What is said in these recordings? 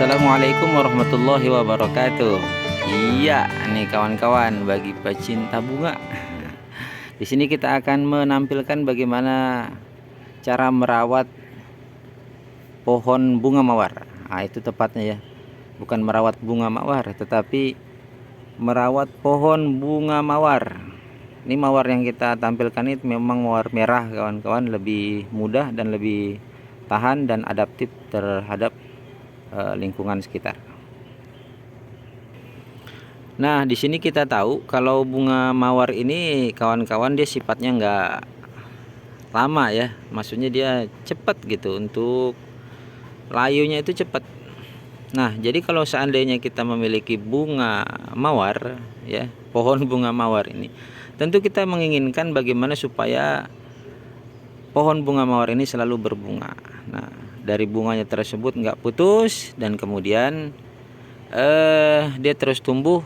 Assalamualaikum warahmatullahi wabarakatuh. Iya, nih kawan-kawan, bagi pecinta bunga. Di sini kita akan menampilkan bagaimana cara merawat pohon bunga mawar. Nah, itu tepatnya ya. Bukan merawat bunga mawar, tetapi merawat pohon bunga mawar. Ini mawar yang kita tampilkan itu memang mawar merah, kawan-kawan, lebih mudah dan lebih tahan dan adaptif terhadap lingkungan sekitar. Nah, di sini kita tahu kalau bunga mawar ini, kawan-kawan, dia sifatnya nggak lama ya. Maksudnya dia cepat gitu, untuk layunya itu cepat. Nah, jadi kalau seandainya kita memiliki bunga mawar ya, pohon bunga mawar ini, tentu kita menginginkan bagaimana supaya pohon bunga mawar ini selalu berbunga. Nah, dari bunganya tersebut nggak putus, dan kemudian dia terus tumbuh,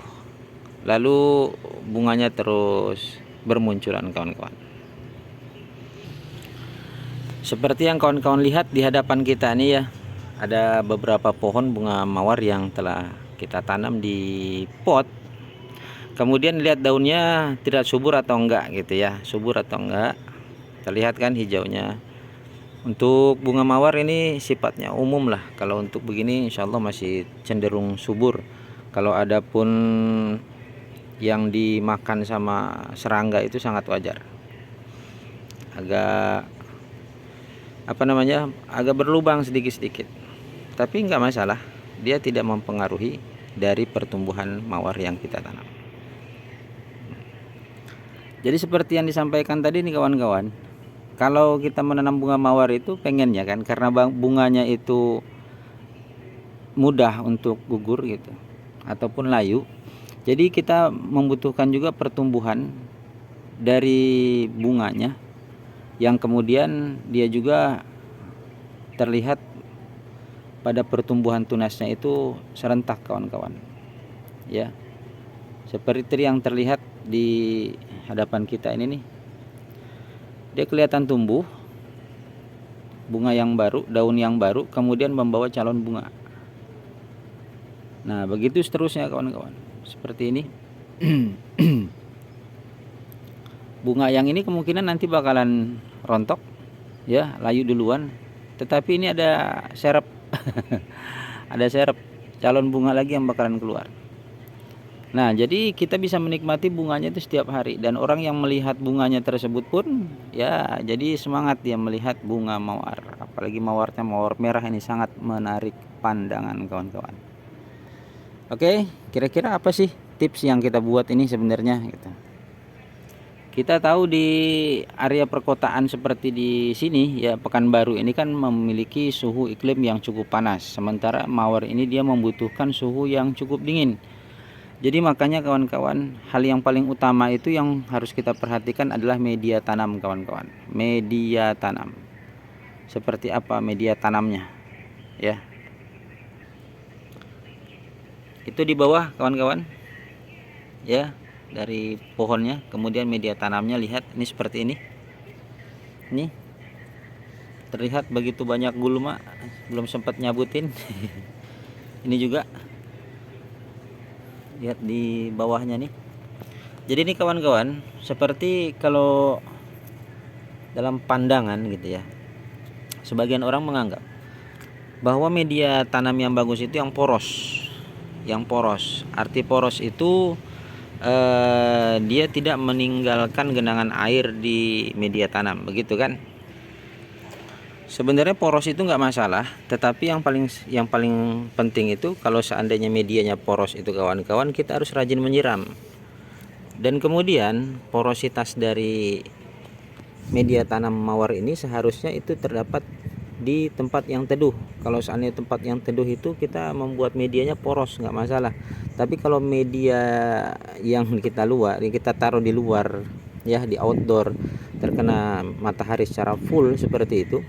lalu bunganya terus bermunculan, kawan-kawan. Seperti yang kawan-kawan lihat di hadapan kita ini ya, ada beberapa pohon bunga mawar yang telah kita tanam di pot. Kemudian lihat daunnya tidak subur atau enggak gitu ya, subur atau enggak. Terlihat kan hijaunya. Untuk bunga mawar ini sifatnya umum lah. Kalau untuk begini insya Allah masih cenderung subur. Kalau ada pun yang dimakan sama serangga itu sangat wajar. Agak agak berlubang sedikit-sedikit. Tapi nggak masalah. Dia tidak mempengaruhi dari pertumbuhan mawar yang kita tanam. Jadi seperti yang disampaikan tadi nih kawan-kawan, kalau kita menanam bunga mawar itu pengennya kan, karena bunganya itu mudah untuk gugur gitu ataupun layu. Jadi kita membutuhkan juga pertumbuhan dari bunganya, yang kemudian dia juga terlihat pada pertumbuhan tunasnya itu serentak, kawan-kawan. Ya. Seperti yang terlihat di hadapan kita ini nih. Dia kelihatan tumbuh, bunga yang baru, daun yang baru, kemudian membawa calon bunga. Nah, begitu seterusnya, kawan-kawan. Seperti ini. Bunga yang ini kemungkinan nanti bakalan rontok ya, layu duluan. Tetapi ini ada serep. Ada serep calon bunga lagi yang bakalan keluar. Nah, jadi kita bisa menikmati bunganya itu setiap hari, dan orang yang melihat bunganya tersebut pun ya jadi semangat dia melihat bunga mawar. Apalagi mawarnya mawar merah ini sangat menarik pandangan, kawan-kawan. Oke, kira-kira apa sih tips yang kita buat ini sebenarnya gitu. Kita tahu di area perkotaan seperti di sini ya, Pekanbaru ini kan memiliki suhu iklim yang cukup panas, sementara mawar ini dia membutuhkan suhu yang cukup dingin. Jadi makanya kawan-kawan, hal yang paling utama itu yang harus kita perhatikan adalah media tanam, kawan-kawan. Media tanam. Seperti apa media tanamnya? Ya. Itu di bawah, kawan-kawan. Ya, dari pohonnya, kemudian media tanamnya, lihat ini seperti ini. Ini terlihat begitu banyak gulma, belum sempat nyabutin. Ini juga lihat di bawahnya nih. Jadi ini kawan-kawan, seperti kalau dalam pandangan gitu ya, sebagian orang menganggap bahwa media tanam yang bagus itu yang poros. Yang poros, arti poros itu dia tidak meninggalkan genangan air di media tanam, begitu kan? Sebenarnya poros itu nggak masalah, tetapi yang paling penting itu kalau seandainya medianya poros itu kawan-kawan, kita harus rajin menyiram. Dan kemudian porositas dari media tanam mawar ini seharusnya itu terdapat di tempat yang teduh. Kalau seandainya tempat yang teduh itu kita membuat medianya poros, nggak masalah. Tapi kalau media yang kita taruh di luar, ya di outdoor, terkena matahari secara full seperti itu,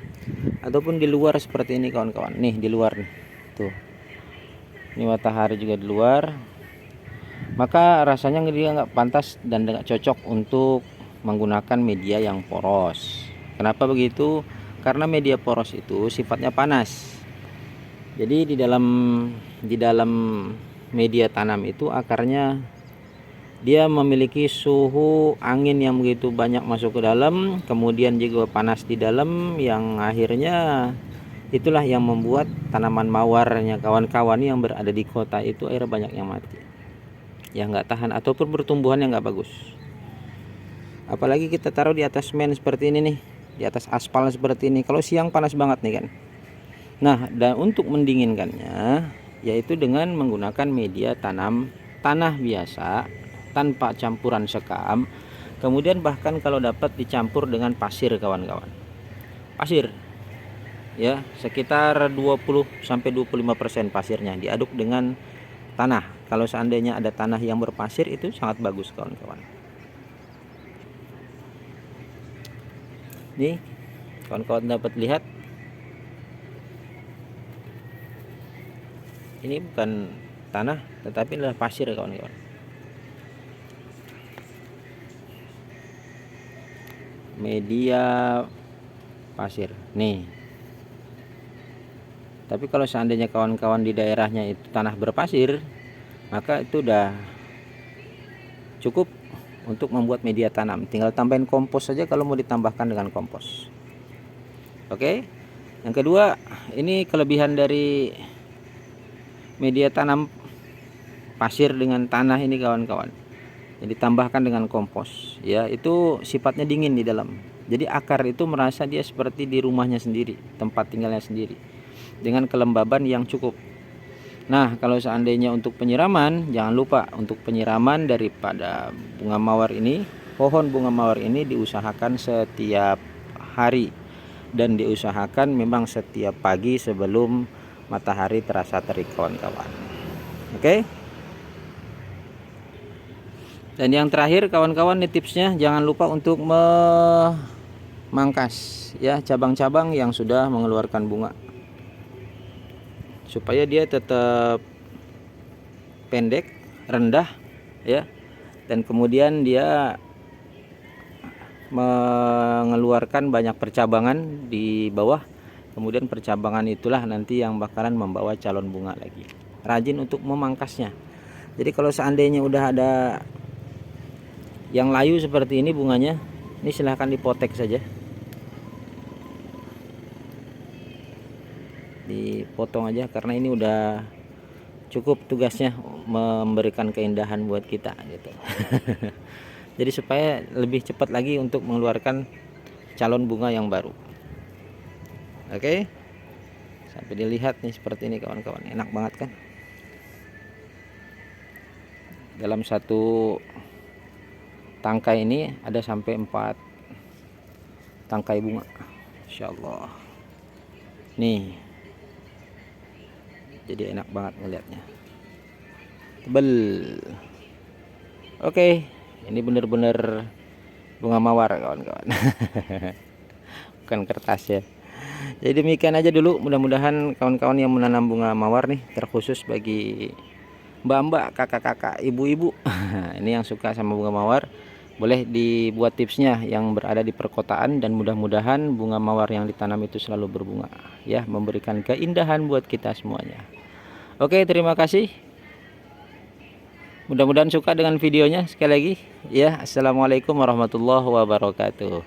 ataupun di luar seperti ini kawan-kawan, nih di luar nih, tuh, ini matahari juga di luar, maka rasanya dia nggak pantas dan nggak cocok untuk menggunakan media yang poros. Kenapa begitu? Karena media poros itu sifatnya panas. Jadi di dalam media tanam itu akarnya dia memiliki suhu angin yang begitu banyak masuk ke dalam, kemudian juga panas di dalam, yang akhirnya itulah yang membuat tanaman mawarnya kawan-kawan yang berada di kota itu akhirnya banyak yang mati, yang nggak tahan ataupun pertumbuhan yang nggak bagus. Apalagi kita taruh di atas semen seperti ini nih, di atas aspal seperti ini, kalau siang panas banget nih kan. Nah, dan untuk mendinginkannya yaitu dengan menggunakan media tanam tanah biasa tanpa campuran sekam, kemudian bahkan kalau dapat dicampur dengan pasir kawan-kawan, pasir ya, sekitar 20-25% pasirnya diaduk dengan tanah. Kalau seandainya ada tanah yang berpasir itu sangat bagus kawan-kawan. Nih kawan-kawan dapat lihat, ini bukan tanah tetapi adalah pasir kawan-kawan. Media pasir nih. Tapi kalau seandainya kawan-kawan di daerahnya itu tanah berpasir, maka itu udah cukup untuk membuat media tanam. Tinggal tambahin kompos saja kalau mau ditambahkan dengan kompos. Oke. Yang kedua, ini kelebihan dari media tanam pasir dengan tanah ini kawan-kawan. Jadi ditambahkan dengan kompos, ya itu sifatnya dingin di dalam. Jadi akar itu merasa dia seperti di rumahnya sendiri, tempat tinggalnya sendiri, dengan kelembaban yang cukup. Nah, kalau seandainya untuk penyiraman, jangan lupa untuk penyiraman daripada bunga mawar ini, pohon bunga mawar ini diusahakan setiap hari dan diusahakan memang setiap pagi sebelum matahari terasa terik kawan-kawan. Oke. Dan yang terakhir kawan-kawan, nih tipsnya, jangan lupa untuk memangkas ya cabang-cabang yang sudah mengeluarkan bunga, supaya dia tetap pendek, rendah ya, dan kemudian dia mengeluarkan banyak percabangan di bawah. Kemudian percabangan itulah nanti yang bakalan membawa calon bunga lagi. Rajin untuk memangkasnya. Jadi kalau seandainya udah ada yang layu seperti ini bunganya, ini silahkan dipotek saja, dipotong aja, karena ini udah cukup tugasnya memberikan keindahan buat kita gitu. Jadi supaya lebih cepat lagi untuk mengeluarkan calon bunga yang baru. Oke, sampai dilihat nih seperti ini kawan-kawan, enak banget kan. Dalam satu tangkai ini ada sampai 4 tangkai bunga, insyaallah. Nih, jadi enak banget ngelihatnya, tebel. Oke, ini bener-bener bunga mawar kawan-kawan. Bukan kertas ya. Jadi demikian aja dulu, mudah-mudahan kawan-kawan yang menanam bunga mawar nih, terkhusus bagi mbak-mbak, kakak-kakak, ibu-ibu ini yang suka sama bunga mawar, boleh dibuat tipsnya yang berada di perkotaan, dan mudah-mudahan bunga mawar yang ditanam itu selalu berbunga ya, memberikan keindahan buat kita semuanya. Oke, terima kasih, mudah-mudahan suka dengan videonya. Sekali lagi ya, assalamualaikum warahmatullahi wabarakatuh.